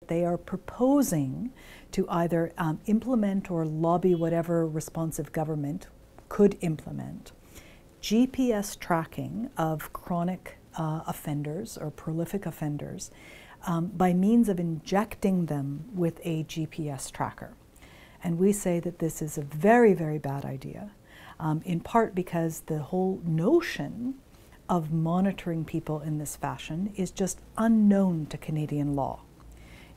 They are proposing to either implement or lobby whatever responsive government could implement GPS tracking of chronic offenders or prolific offenders by means of injecting them with a GPS tracker. And we say that this is a very, very bad idea, in part because the whole notion of monitoring people in this fashion is just unknown to Canadian law.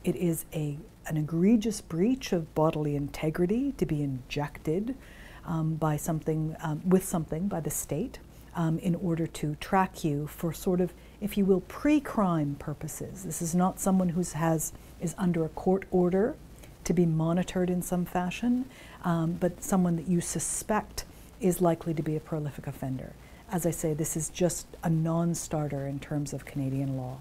It is an egregious breach of bodily integrity to be injected by something, by the state in order to track you for sort of, if you will, pre-crime purposes. This is not someone who is under a court order to be monitored in some fashion, but someone that you suspect is likely to be a prolific offender. As I say, this is just a non-starter in terms of Canadian law.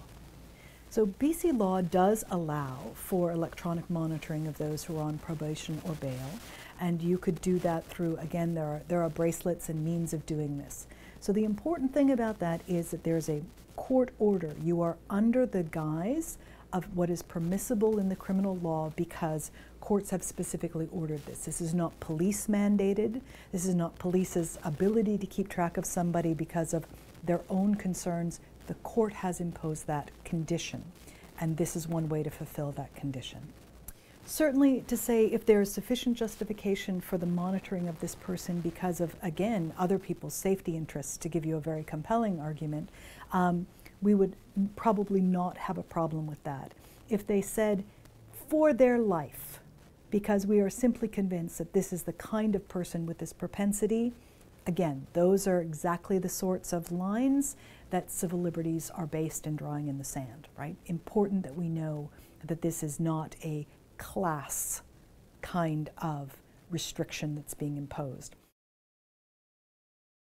So BC law does allow for electronic monitoring of those who are on probation or bail, and you could do that through, again, there are bracelets and means of doing this. So the important thing about that is that there's a court order. You are under the guise of what is permissible in the criminal law because courts have specifically ordered this. This is not police mandated. This is not police's ability to keep track of somebody because of their own concerns. The court has imposed that condition, and this is one way to fulfill that condition. Certainly to say if there is sufficient justification for the monitoring of this person because of, again, other people's safety interests, to give you a very compelling argument, we would probably not have a problem with that. If they said, for their life, because we are simply convinced that this is the kind of person with this propensity, again, those are exactly the sorts of lines that civil liberties are based in drawing in the sand, right? Important that we know that this is not a class kind of restriction that's being imposed.